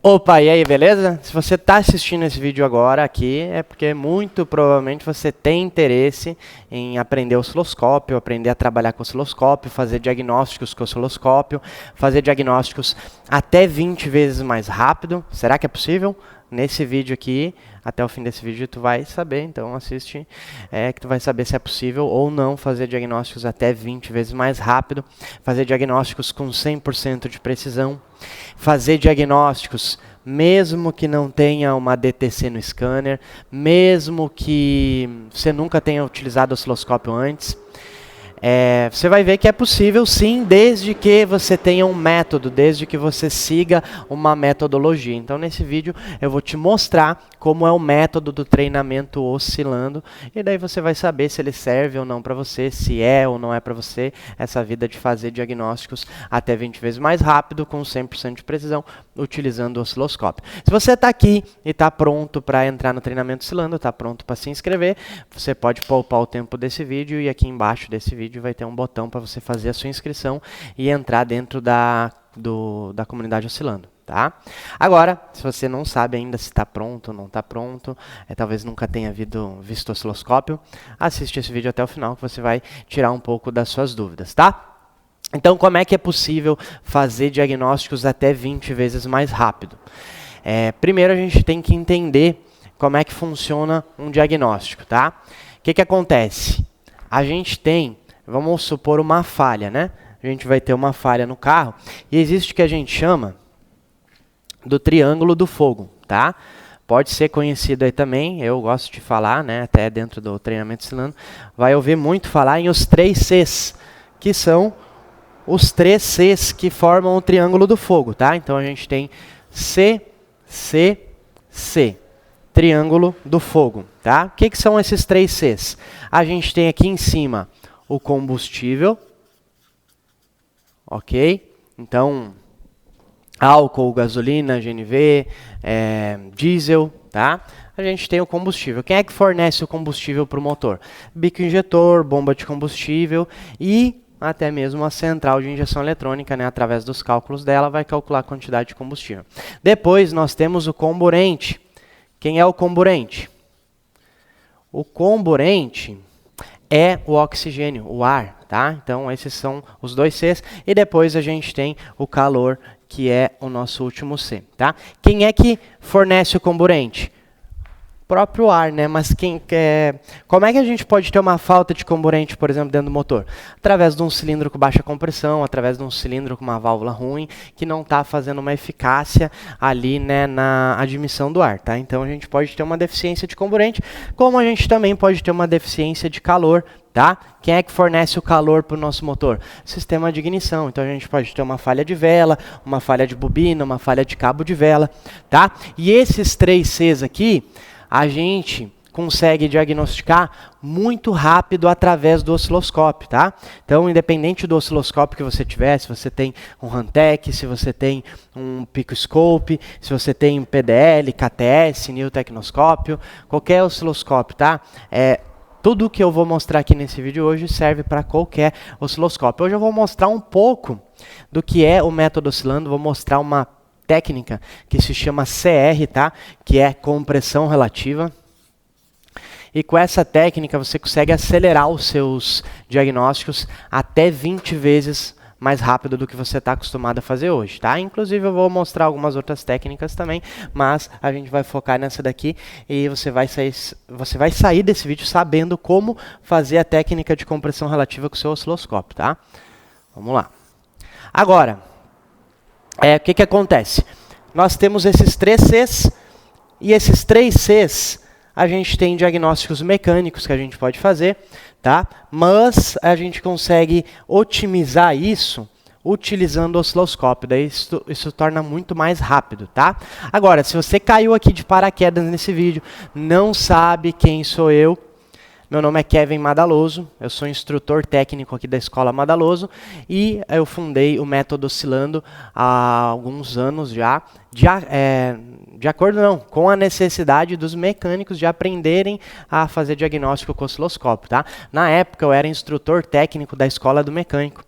Opa, e aí, beleza? Se você está assistindo esse vídeo agora aqui, é porque muito provavelmente você tem interesse em aprender osciloscópio, aprender a trabalhar com osciloscópio, fazer diagnósticos com osciloscópio, fazer diagnósticos até 20 vezes mais rápido. Será que é possível? Nesse vídeo aqui, até o fim desse vídeo, tu vai saber, então assiste, que tu vai saber se é possível ou não fazer diagnósticos até 20 vezes mais rápido, fazer diagnósticos com 100% de precisão, fazer diagnósticos mesmo que não tenha uma DTC no scanner, mesmo que você nunca tenha utilizado osciloscópio antes. Você vai ver que é possível sim, desde que você tenha um método, desde que você siga uma metodologia. Então nesse vídeo eu vou te mostrar como é o método do treinamento oscilando, e daí você vai saber se ele serve ou não para você, se é ou não é para você essa vida de fazer diagnósticos até 20 vezes mais rápido, com 100% de precisão, utilizando o osciloscópio. Se você está aqui e está pronto para entrar no treinamento oscilando, está pronto para se inscrever, você pode poupar o tempo desse vídeo e aqui embaixo desse vídeo vai ter um botão para você fazer a sua inscrição e entrar dentro da comunidade oscilando. Tá? Agora, se você não sabe ainda se está pronto ou não está pronto, talvez nunca tenha visto osciloscópio, assiste esse vídeo até o final que você vai tirar um pouco das suas dúvidas. Tá? Então, como é que é possível fazer diagnósticos até 20 vezes mais rápido? Primeiro, a gente tem que entender como é que funciona um diagnóstico. Tá? O que acontece? A gente tem, vamos supor, uma falha, né? A gente vai ter uma falha no carro e existe o que a gente chama do triângulo do fogo, tá? Pode ser conhecido aí também, eu gosto de falar, né, até dentro do treinamento oscilando, vai ouvir muito falar em os 3 Cs, que são os 3 Cs que formam o triângulo do fogo, tá? Então a gente tem C, C, C, triângulo do fogo, tá? O que são esses 3 Cs? A gente tem aqui em cima o combustível, ok? Então, álcool, gasolina, GNV, diesel, tá? A gente tem o combustível. Quem é que fornece o combustível para o motor? Bico injetor, bomba de combustível e até mesmo a central de injeção eletrônica, né, através dos cálculos dela, vai calcular a quantidade de combustível. Depois nós temos o comburente. Quem é o comburente? O comburente é o oxigênio, o ar, tá? Então esses são os 2 Cs e depois a gente tem o calor, que é o nosso último C, tá? Quem é que fornece o comburente? O próprio ar, né? Mas como é que a gente pode ter uma falta de comburente, por exemplo, dentro do motor? Através de um cilindro com baixa compressão, através de um cilindro com uma válvula ruim, que não está fazendo uma eficácia ali, né, na admissão do ar, tá? Então a gente pode ter uma deficiência de comburente, como a gente também pode ter uma deficiência de calor, tá? Quem é que fornece o calor para o nosso motor? Sistema de ignição. Então a gente pode ter uma falha de vela, uma falha de bobina, uma falha de cabo de vela, tá? E esses 3 Cs aqui, a gente consegue diagnosticar muito rápido através do osciloscópio, tá? Então, independente do osciloscópio que você tiver, se você tem um Hantek, se você tem um Picoscope, se você tem um PDL, KTS, New Tecnoscópio, qualquer osciloscópio, tá? Tudo que eu vou mostrar aqui nesse vídeo hoje serve para qualquer osciloscópio. Hoje eu vou mostrar um pouco do que é o método oscilando, vou mostrar uma técnica que se chama CR, tá? Que é compressão relativa. E com essa técnica você consegue acelerar os seus diagnósticos até 20 vezes mais rápido do que você está acostumado a fazer hoje, tá? Inclusive eu vou mostrar algumas outras técnicas também, mas a gente vai focar nessa daqui e você vai sair desse vídeo sabendo como fazer a técnica de compressão relativa com o seu osciloscópio, tá? Vamos lá. Agora, o que acontece? Nós temos esses 3 Cs e esses 3 Cs a gente tem diagnósticos mecânicos que a gente pode fazer, tá? Mas a gente consegue otimizar isso utilizando o osciloscópio, daí isso torna muito mais rápido, tá? Agora, se você caiu aqui de paraquedas nesse vídeo, não sabe quem sou eu, meu nome é Kevin Madaloso, eu sou instrutor técnico aqui da Escola Madaloso e eu fundei o método oscilando há alguns anos já, de acordo com a necessidade dos mecânicos de aprenderem a fazer diagnóstico com osciloscópio, tá? Na época eu era instrutor técnico da Escola do Mecânico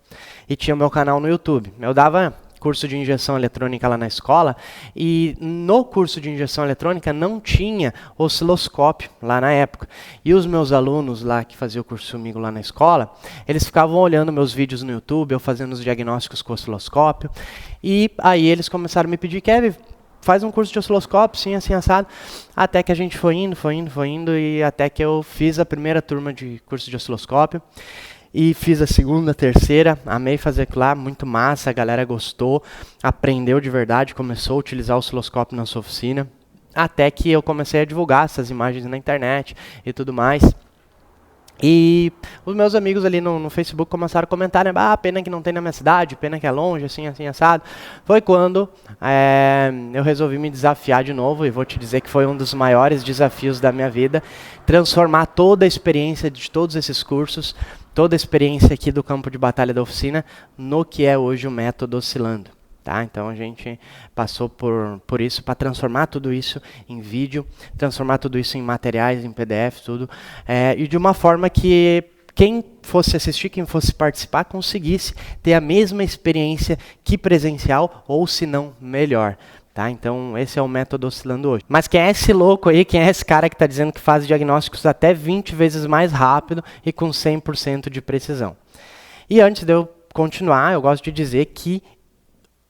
e tinha o meu canal no YouTube. Eu dava curso de injeção eletrônica lá na escola, e no curso de injeção eletrônica não tinha osciloscópio lá na época. E os meus alunos lá que faziam o curso comigo lá na escola, eles ficavam olhando meus vídeos no YouTube, eu fazendo os diagnósticos com osciloscópio, e aí eles começaram a me pedir, Kevin, faz um curso de osciloscópio, sim, assim, assado. Até que a gente foi indo, e até que eu fiz a primeira turma de curso de osciloscópio. E fiz a segunda, terceira, amei fazer lá, muito massa, a galera gostou, aprendeu de verdade, começou a utilizar o osciloscópio na sua oficina. Até que eu comecei a divulgar essas imagens na internet e tudo mais. E os meus amigos ali no Facebook começaram a comentar, né, pena que não tem na minha cidade, pena que é longe, assim, assado. Foi quando eu resolvi me desafiar de novo, e vou te dizer que foi um dos maiores desafios da minha vida, transformar toda a experiência de todos esses cursos, toda a experiência aqui do campo de batalha da oficina, no que é hoje o método oscilando. Tá? Então a gente passou por isso para transformar tudo isso em vídeo, transformar tudo isso em materiais, em PDF, tudo, e de uma forma que quem fosse assistir, quem fosse participar, conseguisse ter a mesma experiência que presencial, ou se não, melhor. Tá? Então esse é o método oscilando hoje. Mas quem é esse louco aí, quem é esse cara que está dizendo que faz diagnósticos até 20 vezes mais rápido e com 100% de precisão? E antes de eu continuar, eu gosto de dizer que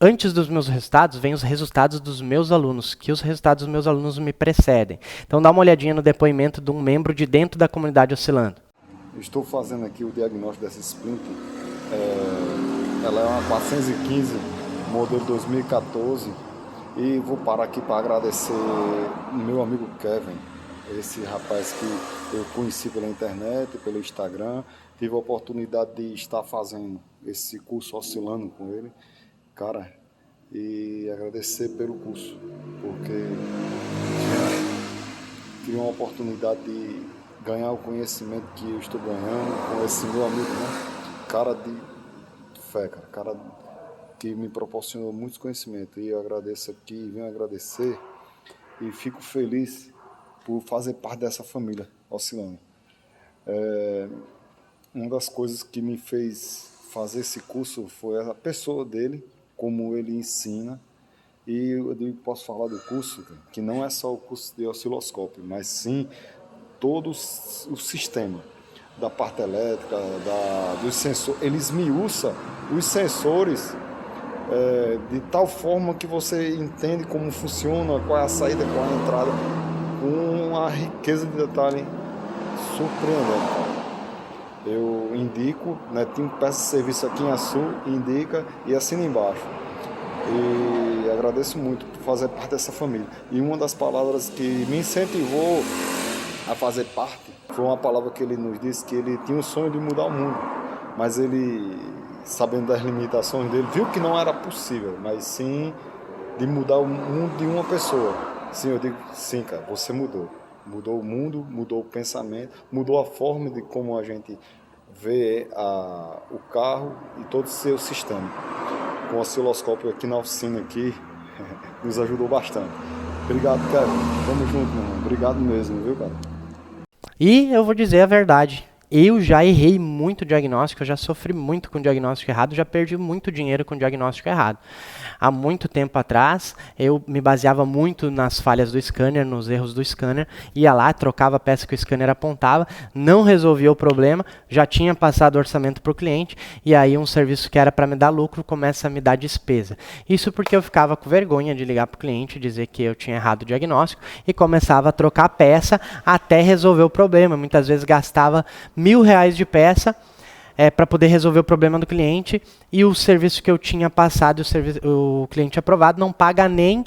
antes dos meus resultados, vem os resultados dos meus alunos, que os resultados dos meus alunos me precedem. Então dá uma olhadinha no depoimento de um membro de dentro da comunidade oscilando. Estou fazendo aqui o diagnóstico dessa Splint. Ela é uma 415, modelo 2014. E vou parar aqui para agradecer o meu amigo Kevin, esse rapaz que eu conheci pela internet, pelo Instagram. Tive a oportunidade de estar fazendo esse curso oscilando com ele. Cara, e agradecer pelo curso, porque tive uma oportunidade de ganhar o conhecimento que eu estou ganhando com esse meu amigo, né? Cara de fé, cara que me proporcionou muitos conhecimentos. E eu agradeço aqui, venho agradecer e fico feliz por fazer parte dessa família oscilando. Uma das coisas que me fez fazer esse curso foi a pessoa dele, como ele ensina. E eu posso falar do curso, que não é só o curso de osciloscópio, mas sim todo o sistema da parte elétrica, dos sensores. Ele esmiuça os sensores de tal forma que você entende como funciona, qual é a saída, qual é a entrada, com uma riqueza de detalhe surpreendente. Eu indico, né, tenho peça de serviço aqui em Açu, indica e assina embaixo. E agradeço muito por fazer parte dessa família. E uma das palavras que me incentivou a fazer parte foi uma palavra que ele nos disse, que ele tinha um sonho de mudar o mundo, mas ele, sabendo das limitações dele, viu que não era possível, mas sim de mudar o mundo de uma pessoa. Sim, eu digo, sim, cara, você mudou. Mudou o mundo, mudou o pensamento, mudou a forma de como a gente vê o carro e todo o seu sistema. Com o osciloscópio aqui na oficina aqui, nos ajudou bastante. Obrigado, cara. Tamo junto, meu irmão. Obrigado mesmo, viu, cara? E eu vou dizer a verdade. Eu já errei muito diagnóstico, eu já sofri muito com diagnóstico errado, já perdi muito dinheiro com diagnóstico errado. Há muito tempo atrás, eu me baseava muito nas falhas do scanner, nos erros do scanner, ia lá, trocava a peça que o scanner apontava, não resolvia o problema, já tinha passado o orçamento para o cliente, e aí um serviço que era para me dar lucro começa a me dar despesa. Isso porque eu ficava com vergonha de ligar para o cliente, dizer que eu tinha errado o diagnóstico, e começava a trocar a peça até resolver o problema. Muitas vezes gastava R$1.000 de peça para poder resolver o problema do cliente, e o serviço que eu tinha passado, o cliente aprovado, não paga nem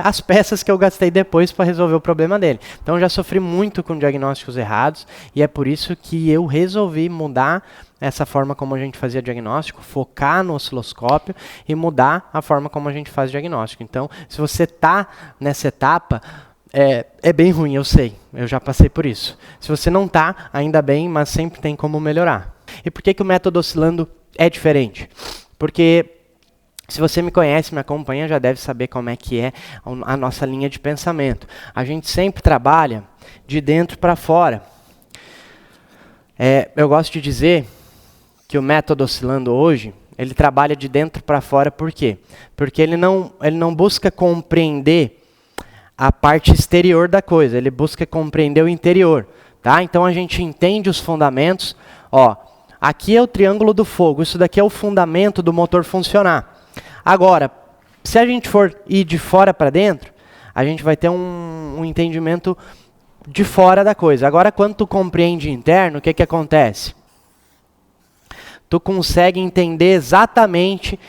as peças que eu gastei depois para resolver o problema dele. Então já sofri muito com diagnósticos errados, e é por isso que eu resolvi mudar essa forma como a gente fazia diagnóstico, focar no osciloscópio e mudar a forma como a gente faz diagnóstico. Então, se você está nessa etapa, é bem ruim, eu sei, eu já passei por isso. Se você não está, ainda bem, mas sempre tem como melhorar. E por que o método oscilando é diferente? Porque se você me conhece, me acompanha, já deve saber como é que é a nossa linha de pensamento. A gente sempre trabalha de dentro para fora. Eu gosto de dizer que o método oscilando hoje ele trabalha de dentro para fora, por quê? Porque ele não busca compreender a parte exterior da coisa, ele busca compreender o interior. Tá? Então a gente entende os fundamentos. Ó, aqui é o triângulo do fogo, isso daqui é o fundamento do motor funcionar. Agora, se a gente for ir de fora para dentro, a gente vai ter um entendimento de fora da coisa. Agora, quando tu compreende interno, o que acontece? Tu consegue entender exatamente,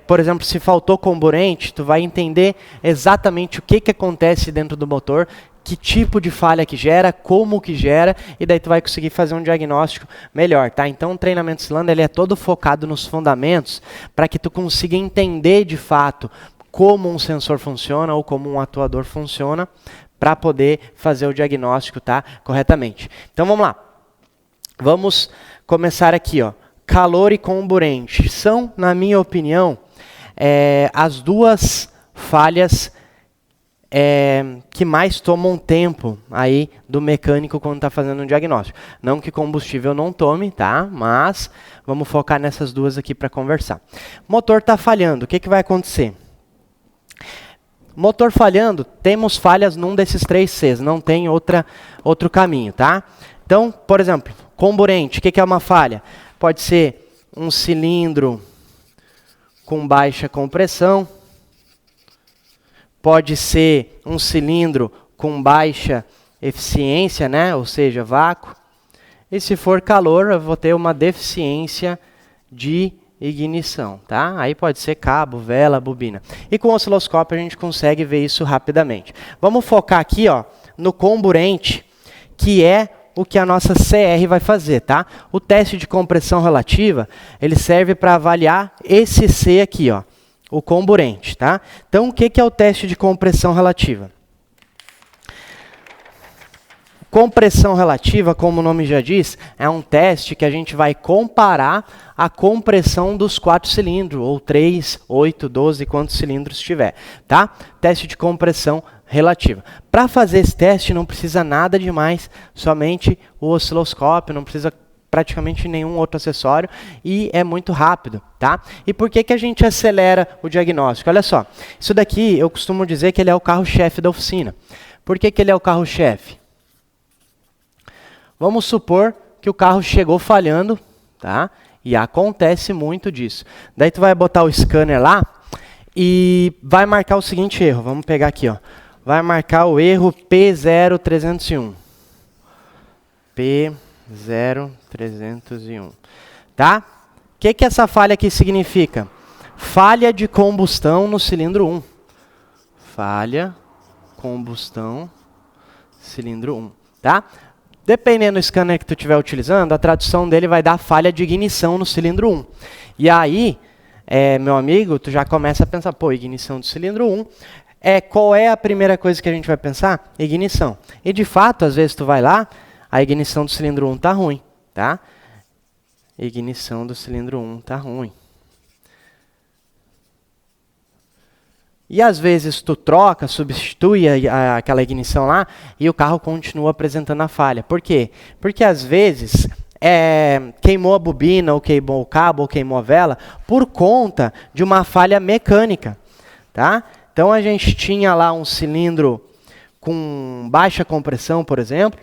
por exemplo, se faltou comburente, tu vai entender exatamente o que acontece dentro do motor, que tipo de falha que gera, como que gera, e daí tu vai conseguir fazer um diagnóstico melhor, tá? Então o treinamento Cylanda, ele é todo focado nos fundamentos, para que tu consiga entender de fato como um sensor funciona ou como um atuador funciona, para poder fazer o diagnóstico, tá, corretamente. Então vamos lá. Vamos começar aqui, ó. Calor e comburente são, na minha opinião, as duas falhas que mais tomam tempo aí do mecânico quando está fazendo um diagnóstico. Não que combustível não tome, tá? Mas vamos focar nessas duas aqui para conversar. Motor está falhando, o que vai acontecer? Motor falhando, temos falhas num desses 3 Cs, não tem outro caminho, tá? Então, por exemplo, comburente, o que é uma falha? Pode ser um cilindro com baixa compressão, pode ser um cilindro com baixa eficiência, né? Ou seja, vácuo. E se for calor, eu vou ter uma deficiência de ignição, tá? Aí pode ser cabo, vela, bobina. E com o osciloscópio a gente consegue ver isso rapidamente. Vamos focar aqui, ó, no comburente, que é o que a nossa CR vai fazer, tá? O teste de compressão relativa, ele serve para avaliar esse C aqui, ó, o comburente, tá? Então, o que é o teste de compressão relativa? Compressão relativa, como o nome já diz, é um teste que a gente vai comparar a compressão dos 4 cilindros, ou 3, 8, 12, quantos cilindros tiver, tá? Teste de compressão relativa. Para fazer esse teste não precisa nada demais, somente o osciloscópio, não precisa praticamente nenhum outro acessório e é muito rápido, tá? E por que a gente acelera o diagnóstico? Olha só, isso daqui eu costumo dizer que ele é o carro-chefe da oficina. Por que ele é o carro-chefe? Vamos supor que o carro chegou falhando, tá? E acontece muito disso. Daí tu vai botar o scanner lá e vai marcar o seguinte erro. Vamos pegar aqui, ó. Vai marcar o erro P0301. P0301. Tá? O que essa falha aqui significa? Falha de combustão no cilindro 1. Falha, combustão, cilindro 1. Tá? Dependendo do scanner que tu estiver utilizando, a tradução dele vai dar falha de ignição no cilindro 1. E aí, meu amigo, tu já começa a pensar, pô, ignição do cilindro 1, qual é a primeira coisa que a gente vai pensar? Ignição. E de fato, às vezes tu vai lá, a ignição do cilindro 1 está ruim, tá? Ignição do cilindro 1 está ruim. E às vezes tu troca, substitui aquela ignição lá e o carro continua apresentando a falha. Por quê? Porque às vezes queimou a bobina, ou queimou o cabo, ou queimou a vela, por conta de uma falha mecânica. Tá? Então a gente tinha lá um cilindro com baixa compressão, por exemplo,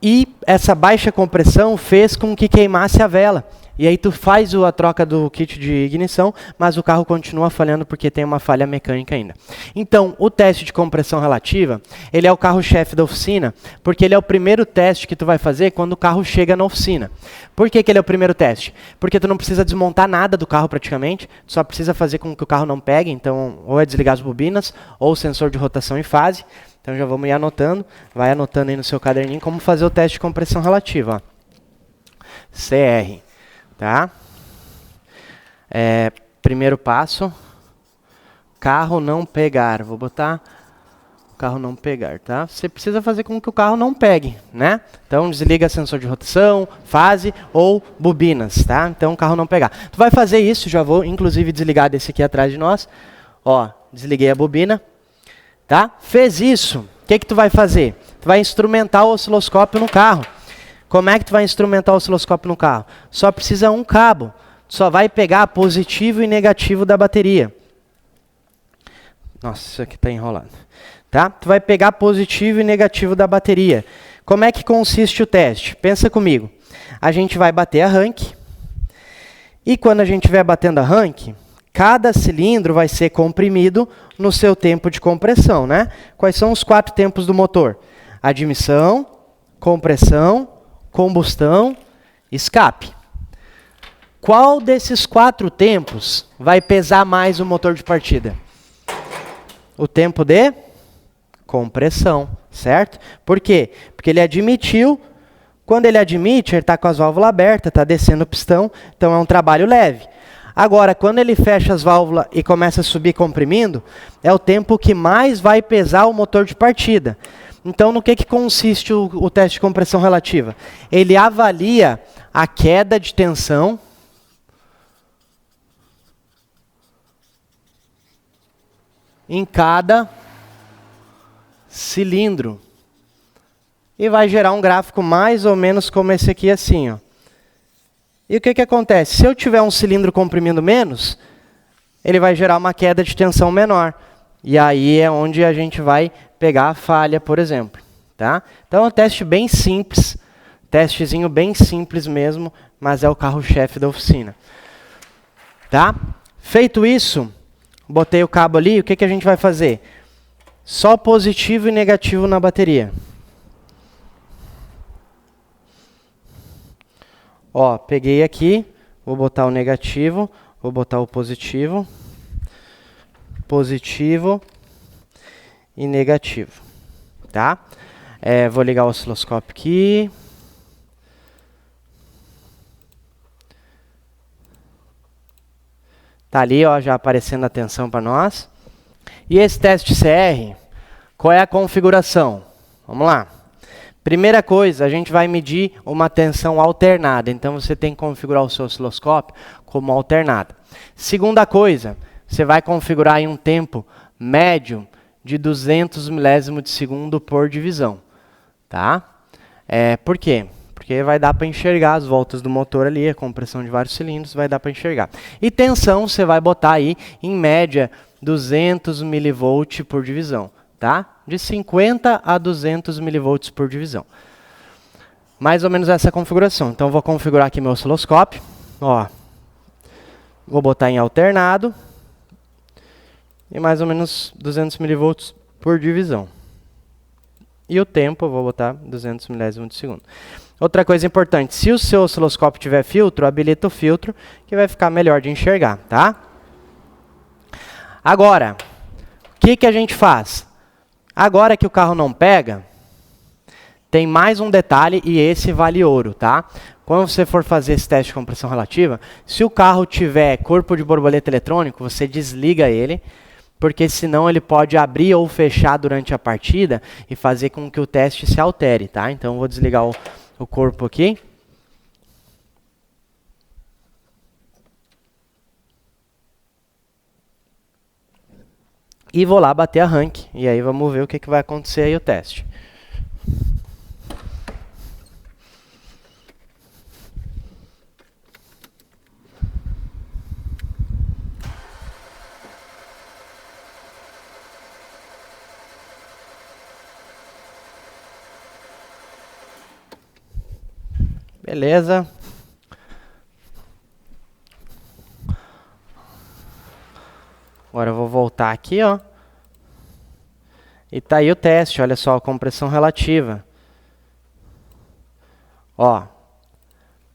e essa baixa compressão fez com que queimasse a vela. E aí tu faz a troca do kit de ignição, mas o carro continua falhando porque tem uma falha mecânica ainda. Então, o teste de compressão relativa, ele é o carro-chefe da oficina, porque ele é o primeiro teste que tu vai fazer quando o carro chega na oficina. Por que ele é o primeiro teste? Porque tu não precisa desmontar nada do carro praticamente, tu só precisa fazer com que o carro não pegue, então ou é desligar as bobinas, ou o sensor de rotação em fase. Então já vamos ir anotando, vai anotando aí no seu caderninho como fazer o teste de compressão relativa. Ó. CR. Tá? Primeiro passo, carro não pegar. Vou botar carro não pegar, tá? Você precisa fazer com que o carro não pegue, né? Então desliga sensor de rotação, fase ou bobinas, tá? Então o carro não pegar. Tu vai fazer isso, já vou inclusive desligar desse aqui atrás de nós. Ó, desliguei a bobina, tá? Fez isso, o que tu vai fazer? Tu vai instrumentar o osciloscópio no carro. Como é que tu vai instrumentar o osciloscópio no carro? Só precisa um cabo. só vai pegar positivo e negativo da bateria. Nossa, isso aqui está enrolado. Tá? Tu vai pegar positivo e negativo da bateria. Como é que consiste o teste? Pensa comigo. A gente vai bater arranque. E quando a gente estiver batendo arranque, cada cilindro vai ser comprimido no seu tempo de compressão, né? Quais são os 4 tempos do motor? Admissão, compressão, combustão, escape. Qual desses 4 tempos vai pesar mais o motor de partida? O tempo de compressão, certo? Por quê? Porque ele admitiu. Quando ele admite, ele está com as válvulas abertas, está descendo o pistão, então é um trabalho leve. Agora, quando ele fecha as válvulas e começa a subir comprimindo, é o tempo que mais vai pesar o motor de partida. Então, no que consiste o teste de compressão relativa? Ele avalia a queda de tensão em cada cilindro. E vai gerar um gráfico mais ou menos como esse aqui, assim, ó. E o que acontece? Se eu tiver um cilindro comprimindo menos, ele vai gerar uma queda de tensão menor. E aí é onde a gente vai pegar a falha, por exemplo. Tá? Então é um teste bem simples, testezinho bem simples mesmo, mas é o carro-chefe da oficina. Tá? Feito isso, botei o cabo ali, o que a gente vai fazer? Só positivo e negativo na bateria. Ó, peguei aqui, vou botar o negativo, vou botar o positivo, positivo e negativo, tá? Vou ligar o osciloscópio aqui. Tá ali, ó, já aparecendo a tensão para nós. E esse teste CR, qual é a configuração? Vamos lá. Primeira coisa, a gente vai medir uma tensão alternada. Então, você tem que configurar o seu osciloscópio como alternada. Segunda coisa, você vai configurar em um tempo médio de 200 milésimos de segundo por divisão. Tá? Por quê? Porque vai dar para enxergar as voltas do motor ali, a compressão de vários cilindros, vai dar para enxergar. E tensão, você vai botar aí, em média, 200 milivolts por divisão. Tá? De 50 a 200 milivolts por divisão. Mais ou menos essa configuração. Então, vou configurar aqui meu osciloscópio. Ó, vou botar em alternado. E mais ou menos 200 milivolts por divisão. E o tempo, eu vou botar 200 milésimos de segundo. Outra coisa importante, se o seu osciloscópio tiver filtro, habilita o filtro, que vai ficar melhor de enxergar. Tá? Agora, o que a gente faz? Agora que o carro não pega, tem mais um detalhe e esse vale ouro, tá? Quando você for fazer esse teste de compressão relativa, se o carro tiver corpo de borboleta eletrônico, você desliga ele, porque senão ele pode abrir ou fechar durante a partida e fazer com que o teste se altere, tá? Então, vou desligar o corpo aqui. E vou lá bater arranque. E aí vamos ver o que vai acontecer aí o teste. Beleza. Agora eu vou voltar aqui, ó. E tá aí o teste, olha só, a compressão relativa. Ó,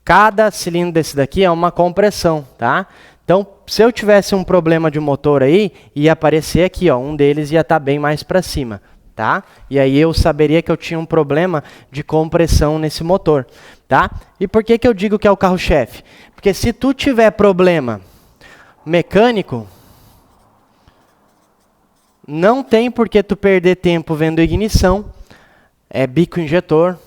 cada cilindro desse daqui é uma compressão, tá? Então, se eu tivesse um problema de motor aí, ia aparecer aqui, ó, um deles ia estar bem mais para cima, tá? E aí eu saberia que eu tinha um problema de compressão nesse motor, tá? E por que eu digo que é o carro-chefe? Porque se tu tiver problema mecânico, não tem por que tu perder tempo vendo ignição, bico injetor,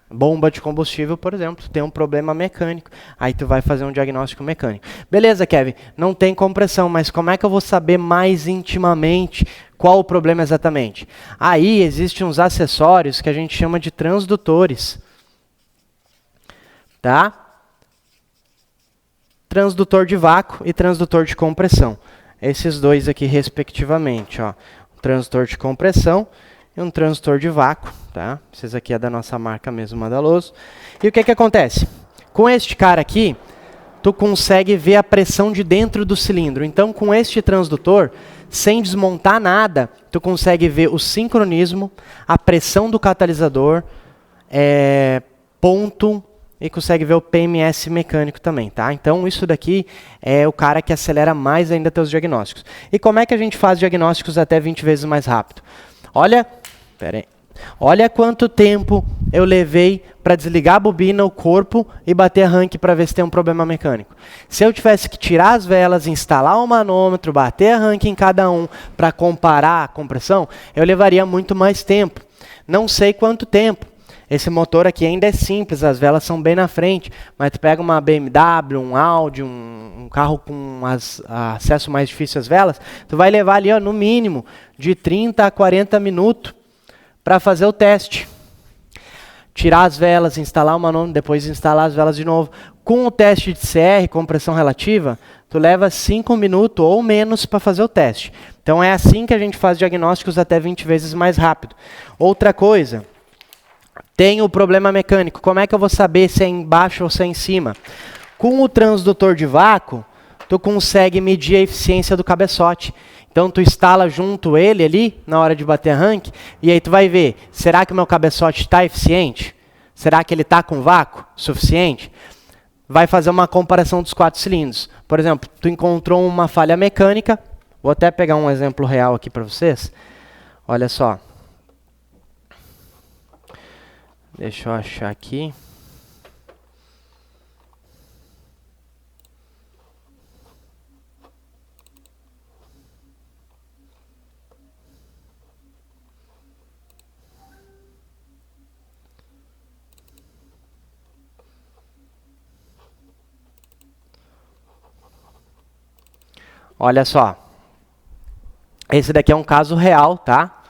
bomba de combustível, por exemplo, tu tem um problema mecânico, aí tu vai fazer um diagnóstico mecânico. Beleza, Kevin, não tem compressão, mas como é que eu vou saber mais intimamente qual o problema exatamente? Aí existem uns acessórios que a gente chama de transdutores, tá? transdutor de vácuo e transdutor de compressão. Esses dois aqui, respectivamente. Ó. Um transdutor de compressão e um transdutor de vácuo. Tá? Esse aqui é da nossa marca mesmo, Madaloso. E o que, que acontece? Com este cara aqui, tu consegue ver a pressão de dentro do cilindro. Então, com este transdutor, sem desmontar nada, tu consegue ver o sincronismo, a pressão do catalisador, ponto, e consegue ver o PMS mecânico também, tá? Então, isso daqui é o cara que acelera mais ainda teus diagnósticos. E como é que a gente faz diagnósticos até 20 vezes mais rápido? Olha quanto tempo eu levei para desligar a bobina, o corpo e bater arranque para ver se tem um problema mecânico. Se eu tivesse que tirar as velas, instalar o manômetro, bater arranque em cada um para comparar a compressão, eu levaria muito mais tempo. Não sei quanto tempo. Esse motor aqui ainda é simples, as velas são bem na frente, mas tu pega uma BMW, um Audi, um carro com acesso mais difícil às velas, tu vai levar ali, ó, no mínimo de 30 a 40 minutos para fazer o teste. Tirar as velas, instalar o manômetro, depois instalar as velas de novo. Com o teste de CR, compressão relativa, tu leva 5 minutos ou menos para fazer o teste. Então é assim que a gente faz diagnósticos até 20 vezes mais rápido. Outra coisa, tem o problema mecânico. Como é que eu vou saber se é embaixo ou se é em cima? Com o transdutor de vácuo, tu consegue medir a eficiência do cabeçote. Então, tu instala junto ele ali, na hora de bater arranque, e aí tu vai ver, será que o meu cabeçote está eficiente? Será que ele está com vácuo suficiente? Vai fazer uma comparação dos 4 cilindros. Por exemplo, tu encontrou uma falha mecânica, vou até pegar um exemplo real aqui para vocês. Olha só. Deixa eu achar aqui. Olha só. Esse daqui é um caso real, tá?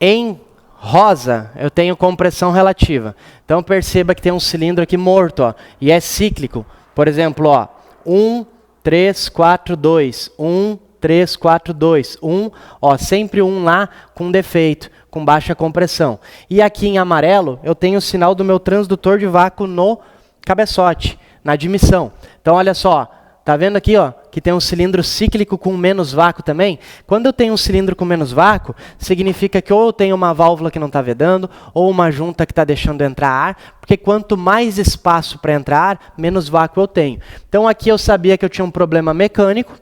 Em rosa, eu tenho compressão relativa. Então perceba que tem um cilindro aqui morto, ó, e é cíclico. Por exemplo, ó, 1, 3, 4, 2, 1, 3, 4, 2, 1, ó, sempre um lá com defeito, com baixa compressão. E aqui em amarelo, eu tenho o sinal do meu transdutor de vácuo no cabeçote, na admissão. Então olha só, tá vendo aqui, ó, que tem um cilindro cíclico com menos vácuo também? Quando eu tenho um cilindro com menos vácuo, significa que ou eu tenho uma válvula que não está vedando, ou uma junta que está deixando entrar ar, porque quanto mais espaço para entrar ar, menos vácuo eu tenho. Então aqui eu sabia que eu tinha um problema mecânico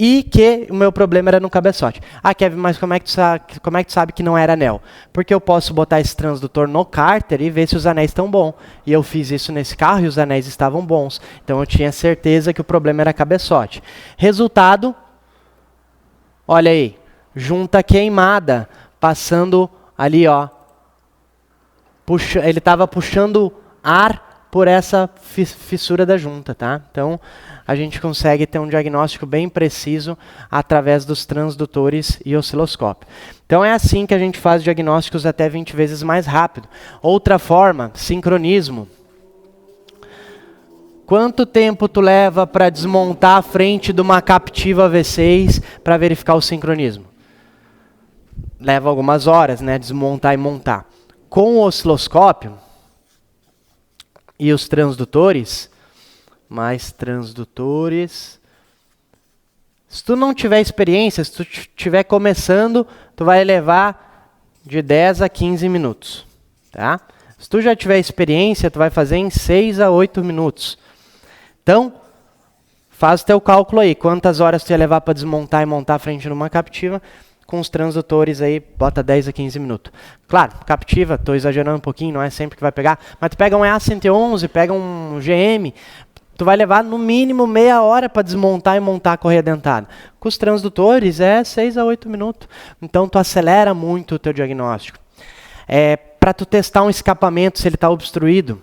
e que o meu problema era no cabeçote. Ah, Kevin, mas como é que tu sabe que não era anel? Porque eu posso botar esse transdutor no cárter e ver se os anéis estão bons. E eu fiz isso nesse carro e os anéis estavam bons. Então eu tinha certeza que o problema era cabeçote. Resultado, olha aí, junta queimada, passando ali, ó. Ele estava puxando ar por essa fissura da junta, tá? Então, a gente consegue ter um diagnóstico bem preciso através dos transdutores e osciloscópio. Então, é assim que a gente faz diagnósticos até 20 vezes mais rápido. Outra forma, sincronismo. Quanto tempo tu leva para desmontar a frente de uma Captiva V6 para verificar o sincronismo? Leva algumas horas, né? Desmontar e montar. Com o osciloscópio e os transdutores, mais transdutores. Se tu não tiver experiência, se tu estiver começando, tu vai levar de 10 a 15 minutos. Tá? Se tu já tiver experiência, tu vai fazer em 6 a 8 minutos. Então, faz o teu cálculo aí. Quantas horas tu ia levar para desmontar e montar a frente numa Captiva? Com os transdutores aí, bota 10 a 15 minutos. Claro, Captiva, estou exagerando um pouquinho, não é sempre que vai pegar, mas tu pega um EA111, pega um GM, tu vai levar no mínimo meia hora para desmontar e montar a correia dentada. Com os transdutores é 6 a 8 minutos. Então tu acelera muito o teu diagnóstico. Para tu testar um escapamento, se ele está obstruído,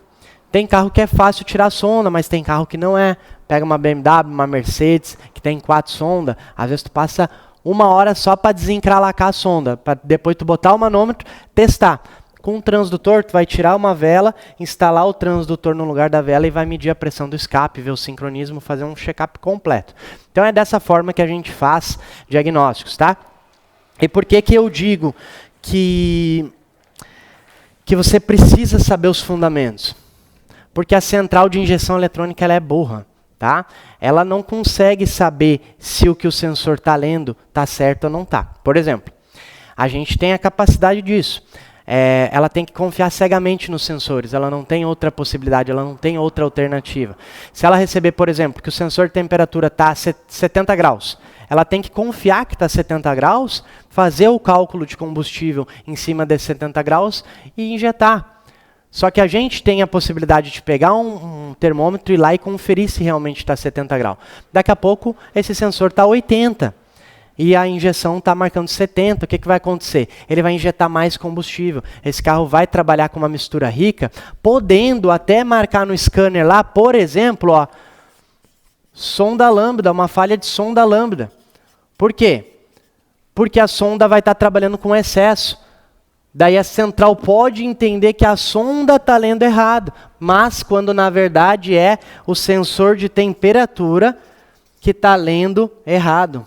tem carro que é fácil tirar a sonda, mas tem carro que não é. Pega uma BMW, uma Mercedes, que tem 4 sondas, às vezes tu passa 1 hora só para desencralacar a sonda, para depois tu botar o manômetro, testar. Com um transdutor, tu vai tirar uma vela, instalar o transdutor no lugar da vela e vai medir a pressão do escape, ver o sincronismo, fazer um check-up completo. Então é dessa forma que a gente faz diagnósticos, tá? E por que eu digo que você precisa saber os fundamentos? Porque a central de injeção eletrônica ela é burra. Tá? Ela não consegue saber se o que o sensor está lendo está certo ou não está. Por exemplo, a gente tem a capacidade disso. Ela tem que confiar cegamente nos sensores, ela não tem outra possibilidade, ela não tem outra alternativa. Se ela receber, por exemplo, que o sensor de temperatura está a 70 graus, ela tem que confiar que está a 70 graus, fazer o cálculo de combustível em cima desses 70 graus e injetar. Só que a gente tem a possibilidade de pegar um termômetro e ir lá e conferir se realmente está 70 graus. Daqui a pouco, esse sensor está 80 e a injeção está marcando 70. O que vai acontecer? Ele vai injetar mais combustível. Esse carro vai trabalhar com uma mistura rica, podendo até marcar no scanner lá, por exemplo, ó, sonda lambda, uma falha de sonda lambda. Por quê? Porque a sonda vai estar trabalhando com excesso. Daí a central pode entender que a sonda está lendo errado, mas quando na verdade é o sensor de temperatura que está lendo errado.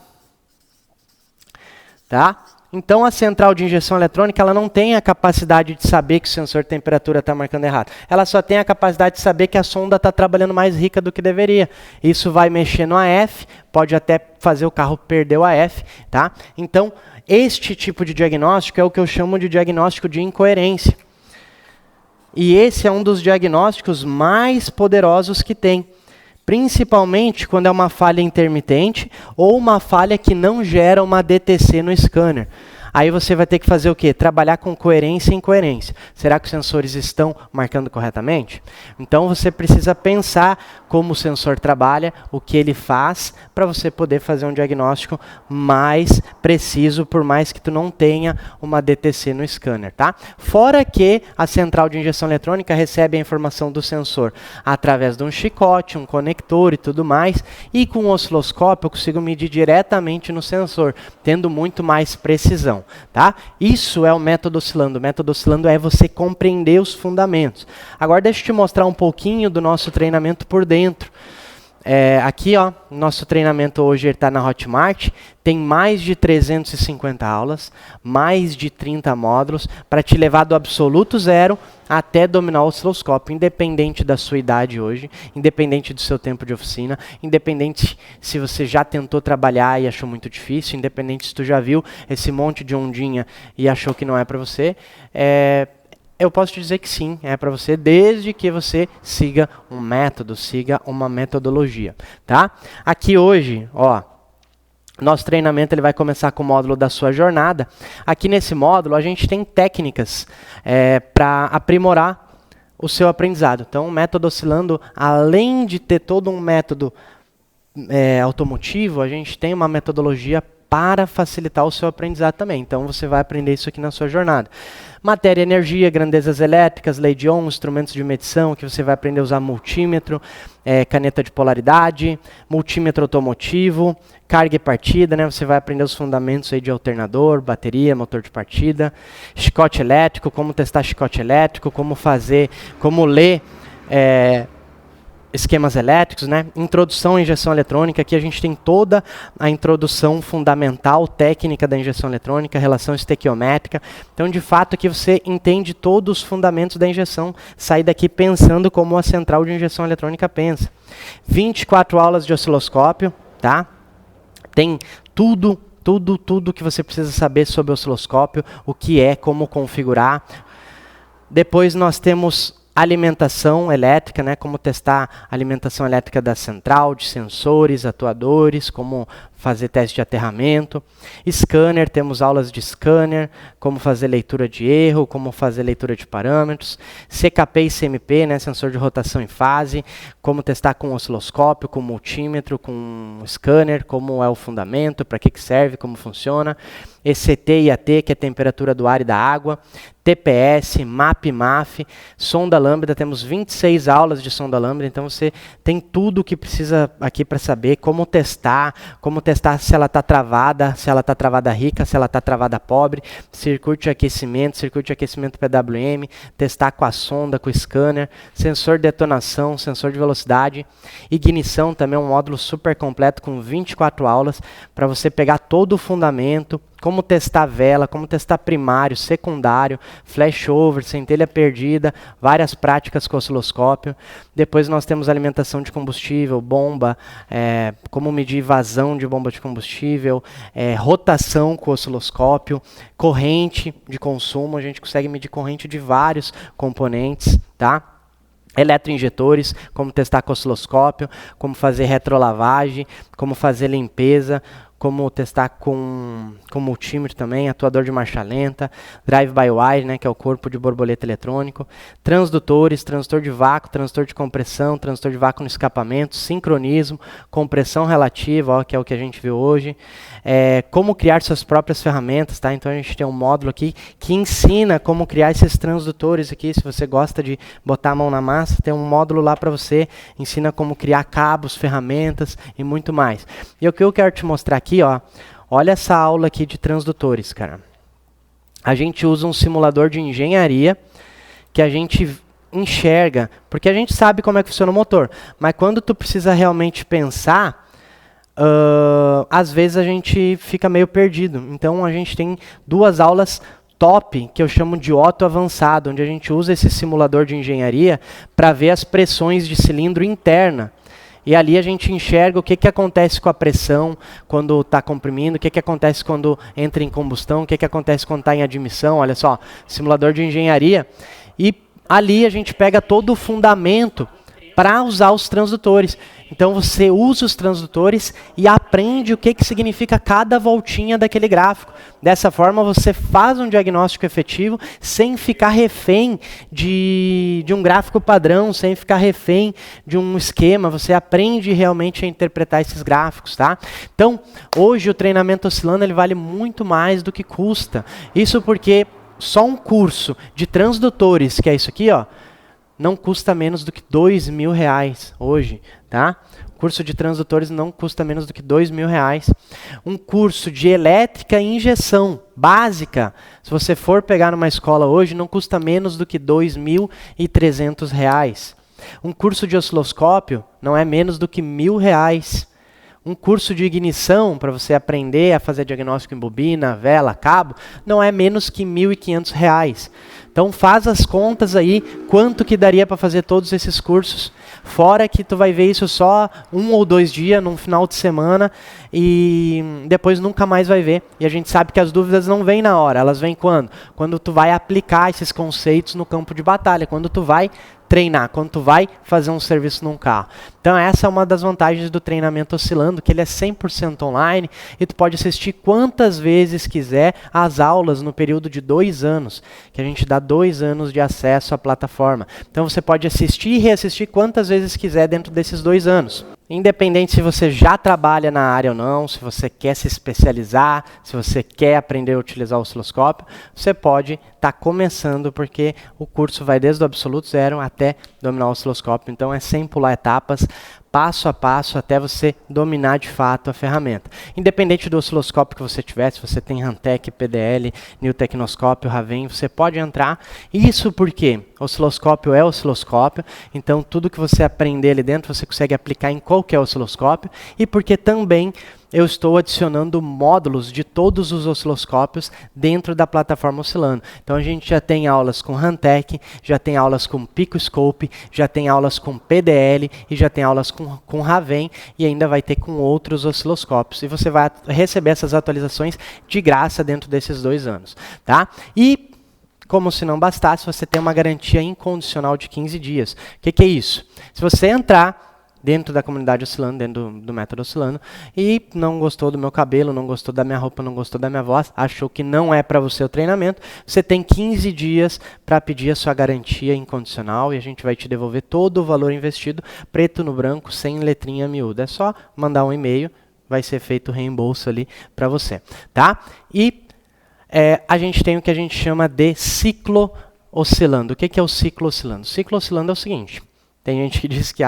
Tá? Então a central de injeção eletrônica ela não tem a capacidade de saber que o sensor de temperatura está marcando errado. Ela só tem a capacidade de saber que a sonda está trabalhando mais rica do que deveria. Isso vai mexer no AF, pode até fazer o carro perder o AF. Tá? Então, este tipo de diagnóstico é o que eu chamo de diagnóstico de incoerência. E esse é um dos diagnósticos mais poderosos que tem. Principalmente quando é uma falha intermitente ou uma falha que não gera uma DTC no scanner. Aí você vai ter que fazer o quê? Trabalhar com coerência e incoerência. Será que os sensores estão marcando corretamente? Então você precisa pensar como o sensor trabalha, o que ele faz, para você poder fazer um diagnóstico mais preciso, por mais que tu não tenha uma DTC no scanner, tá? Fora que a central de injeção eletrônica recebe a informação do sensor através de um chicote, um conector e tudo mais, e com o osciloscópio eu consigo medir diretamente no sensor, tendo muito mais precisão. Tá? Isso é o método oscilando. O método oscilando é você compreender os fundamentos. Agora deixa eu te mostrar um pouquinho do nosso treinamento por dentro. Aqui, ó, nosso treinamento hoje está na Hotmart, tem mais de 350 aulas, mais de 30 módulos, para te levar do absoluto zero até dominar o osciloscópio, independente da sua idade hoje, independente do seu tempo de oficina, independente se você já tentou trabalhar e achou muito difícil, independente se tu já viu esse monte de ondinha e achou que não é para você, eu posso te dizer que sim, é para você, desde que você siga um método, siga uma metodologia, tá? Aqui hoje, ó, nosso treinamento ele vai começar com o módulo da sua jornada. Aqui nesse módulo a gente tem técnicas para aprimorar o seu aprendizado. Então o método oscilando, além de ter todo um método automotivo, a gente tem uma metodologia para facilitar o seu aprendizado também. Então você vai aprender isso aqui na sua jornada. Matéria e energia, grandezas elétricas, lei de Ohm, instrumentos de medição, que você vai aprender a usar multímetro, caneta de polaridade, multímetro automotivo, carga e partida, né? Você vai aprender os fundamentos aí de alternador, bateria, motor de partida, chicote elétrico, como testar chicote elétrico, como ler esquemas elétricos, né? Introdução à injeção eletrônica. Aqui a gente tem toda a introdução fundamental, técnica da injeção eletrônica, relação estequiométrica. Então, de fato, aqui você entende todos os fundamentos da injeção. Sai daqui pensando como a central de injeção eletrônica pensa. 24 aulas de osciloscópio, tá? Tem tudo que você precisa saber sobre o osciloscópio, o que é, como configurar. Depois nós temos alimentação elétrica, né, como testar a alimentação elétrica da central, de sensores, atuadores, como fazer teste de aterramento. Scanner, temos aulas de scanner, como fazer leitura de erro, como fazer leitura de parâmetros. CKP e CMP, né, sensor de rotação em fase, como testar com osciloscópio, com multímetro, com scanner, como é o fundamento, para que serve, como funciona. ECT e AT, que é a temperatura do ar e da água. TPS, MAP, sonda lambda, temos 26 aulas de sonda lambda, então você tem tudo o que precisa aqui para saber como testar testar se ela está travada, rica, se ela está travada pobre, circuito de aquecimento PWM, testar com a sonda, com o scanner, sensor de detonação, sensor de velocidade, ignição também, um módulo super completo com 24 aulas para você pegar todo o fundamento, como testar vela, como testar primário, secundário, flashover, centelha perdida, várias práticas com osciloscópio. Depois nós temos alimentação de combustível, bomba, como medir vazão de bomba de combustível, rotação com osciloscópio, corrente de consumo, a gente consegue medir corrente de vários componentes, tá? Eletroinjetores, como testar com osciloscópio, como fazer retrolavagem, como fazer limpeza, como testar com multímetro também, atuador de marcha lenta, drive-by-wire, né, que é o corpo de borboleta eletrônico, transdutores, transdutor de vácuo, transdutor de compressão, transdutor de vácuo no escapamento, sincronismo, compressão relativa, ó, que é o que a gente viu hoje, como criar suas próprias ferramentas, tá? Então a gente tem um módulo aqui que ensina como criar esses transdutores aqui, se você gosta de botar a mão na massa, tem um módulo lá para você, ensina como criar cabos, ferramentas e muito mais. E o que eu quero te mostrar aqui, ó, olha essa aula aqui de transdutores, cara. A gente usa um simulador de engenharia que a gente enxerga, porque a gente sabe como é que funciona o motor, mas quando tu precisa realmente pensar, às vezes a gente fica meio perdido. Então a gente tem duas aulas top, que eu chamo de Otto avançado, onde a gente usa esse simulador de engenharia para ver as pressões de cilindro interna. E ali a gente enxerga o que acontece com a pressão quando está comprimindo, o que acontece quando entra em combustão, o que acontece quando está em admissão. Olha só, simulador de engenharia. E ali a gente pega todo o fundamento para usar os transdutores. Então você usa os transdutores e aprende o que significa cada voltinha daquele gráfico. Dessa forma você faz um diagnóstico efetivo sem ficar refém de um gráfico padrão, sem ficar refém de um esquema. Você aprende realmente a interpretar esses gráficos, tá? Então, hoje o treinamento oscilando ele vale muito mais do que custa. Isso porque só um curso de transdutores, que é isso aqui, ó, não custa menos do que R$2.000 hoje, tá? O curso de transdutores não custa menos do que R$2.000. Um curso de elétrica e injeção básica, se você for pegar numa escola hoje, não custa menos do que R$2.300. Um curso de osciloscópio não é menos do que R$1.000. Um curso de ignição, para você aprender a fazer diagnóstico em bobina, vela, cabo, não é menos que R$1.500. Então faz as contas aí, quanto que daria para fazer todos esses cursos. Fora que tu vai ver isso só 1 ou 2 dias, num final de semana, e depois nunca mais vai ver. E a gente sabe que as dúvidas não vêm na hora, elas vêm quando? Quando tu vai aplicar esses conceitos no campo de batalha, quando tu vai treinar, quando tu vai fazer um serviço num carro. Então essa é uma das vantagens do treinamento oscilando, que ele é 100% online e tu pode assistir quantas vezes quiser as aulas no período de 2 anos, que a gente dá 2 anos de acesso à plataforma. Então você pode assistir e reassistir quantas vezes quiser dentro desses 2 anos. Independente se você já trabalha na área ou não, se você quer se especializar, se você quer aprender a utilizar o osciloscópio, você pode estar começando, porque o curso vai desde o absoluto zero até dominar o osciloscópio. Então é sem pular etapas, passo a passo, até você dominar de fato a ferramenta. Independente do osciloscópio que você tiver, se você tem Hantek, PDL, New Tecnoscópio, Raven, você pode entrar. Isso porque osciloscópio é osciloscópio, então tudo que você aprender ali dentro você consegue aplicar em qualquer osciloscópio, e porque também eu estou adicionando módulos de todos os osciloscópios dentro da plataforma Oscilando. Então a gente já tem aulas com Hantek, já tem aulas com Picoscope, já tem aulas com PDL e já tem aulas com Raven, e ainda vai ter com outros osciloscópios. E você vai receber essas atualizações de graça dentro desses 2 anos, tá? E como se não bastasse, você tem uma garantia incondicional de 15 dias. O que é isso? Se você entrar dentro da comunidade Oscilando, dentro do método Oscilando, e não gostou do meu cabelo, não gostou da minha roupa, não gostou da minha voz, achou que não é para você o treinamento, você tem 15 dias para pedir a sua garantia incondicional, e a gente vai te devolver todo o valor investido, preto no branco, sem letrinha miúda. É só mandar um e-mail, vai ser feito o reembolso ali para você, tá? E a gente tem o que a gente chama de ciclo oscilando. O que é o ciclo oscilando? O ciclo oscilando é o seguinte: Tem gente que diz que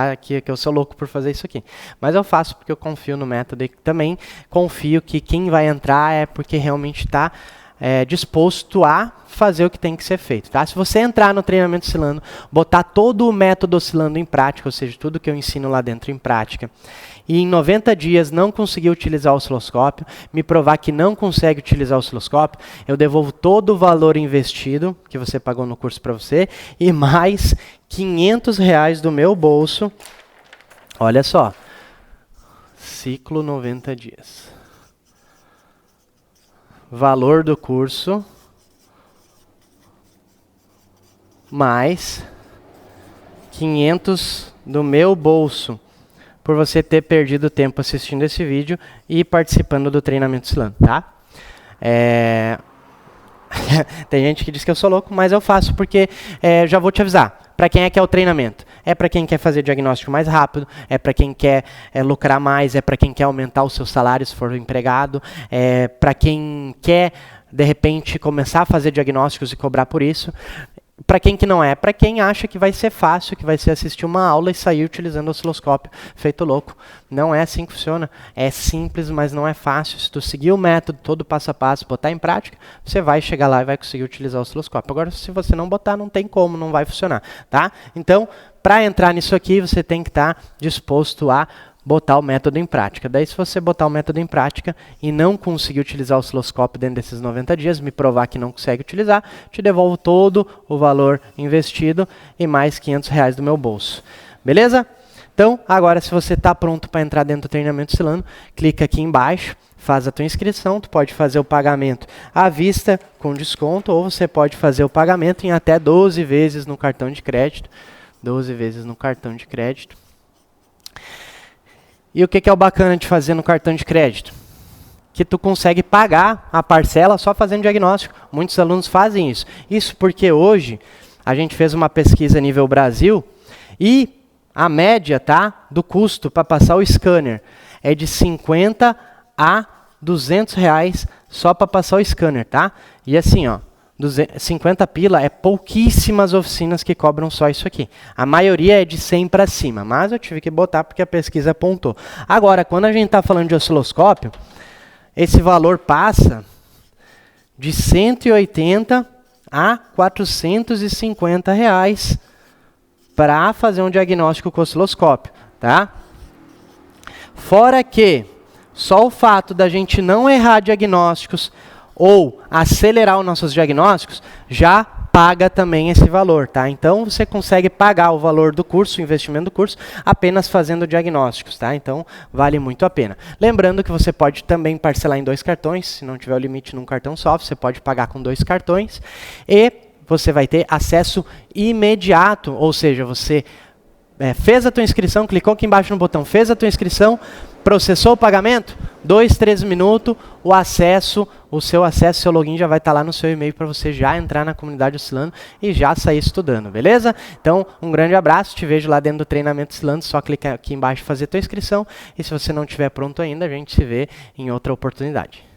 eu sou louco por fazer isso aqui. Mas eu faço porque eu confio no método e também confio que quem vai entrar é porque realmente está disposto a fazer o que tem que ser feito. Tá? Se você entrar no treinamento oscilando, botar todo o método oscilando em prática, ou seja, tudo que eu ensino lá dentro em prática, e em 90 dias não conseguir utilizar o osciloscópio, me provar que não consegue utilizar o osciloscópio, eu devolvo todo o valor investido que você pagou no curso para você e mais R$500 do meu bolso. Olha só, ciclo 90 dias. Valor do curso mais 500 do meu bolso por você ter perdido tempo assistindo esse vídeo e participando do treinamento oscilando, tá? Tem gente que diz que eu sou louco, mas eu faço porque já vou te avisar. Para quem é que é o treinamento? É para quem quer fazer diagnóstico mais rápido, é para quem quer lucrar mais, é para quem quer aumentar o seu salário se for empregado, é para quem quer, de repente, começar a fazer diagnósticos e cobrar por isso. Para quem que não é? Para quem acha que vai ser fácil, que vai ser assistir uma aula e sair utilizando o osciloscópio feito louco. Não é assim que funciona. É simples, mas não é fácil. Se tu seguir o método todo passo a passo, botar em prática, você vai chegar lá e vai conseguir utilizar o osciloscópio. Agora, se você não botar, não tem como, não vai funcionar. Tá? Então, para entrar nisso aqui, você tem que estar disposto a botar o método em prática. Daí, se você botar o método em prática e não conseguir utilizar o osciloscópio dentro desses 90 dias, me provar que não consegue utilizar, te devolvo todo o valor investido e mais R$500 do meu bolso. Beleza? Então, agora, se você está pronto para entrar dentro do treinamento oscilando, clica aqui embaixo, faz a tua inscrição, tu pode fazer o pagamento à vista com desconto, ou você pode fazer o pagamento em até 12 vezes no cartão de crédito. 12 vezes no cartão de crédito. E o que é o bacana de fazer no cartão de crédito? Que tu consegue pagar a parcela só fazendo diagnóstico. Muitos alunos fazem isso. Isso porque hoje a gente fez uma pesquisa a nível Brasil e a média, tá, do custo para passar o scanner é de 50 a R$200 só para passar o scanner, tá? E assim, ó, 50 pila é pouquíssimas oficinas que cobram só isso aqui. A maioria é de 100 para cima, mas eu tive que botar porque a pesquisa apontou. Agora, quando a gente está falando de osciloscópio, esse valor passa de 180 a R$450 para fazer um diagnóstico com osciloscópio, tá? Fora que só o fato da gente não errar diagnósticos ou acelerar os nossos diagnósticos, já paga também esse valor, tá? Então, você consegue pagar o valor do curso, o investimento do curso, apenas fazendo diagnósticos, tá? Então, vale muito a pena. Lembrando que você pode também parcelar em 2 cartões, se não tiver o limite num cartão só, você pode pagar com 2 cartões, e você vai ter acesso imediato, ou seja, você fez a tua inscrição, clicou aqui embaixo no botão, fez a tua inscrição, processou o pagamento, 2, 3 minutos, o seu acesso, seu login já vai estar lá no seu e-mail para você já entrar na comunidade Oscilando e já sair estudando, beleza? Então, um grande abraço, te vejo lá dentro do treinamento Oscilando, só clicar aqui embaixo e fazer a tua inscrição, e se você não estiver pronto ainda, a gente se vê em outra oportunidade.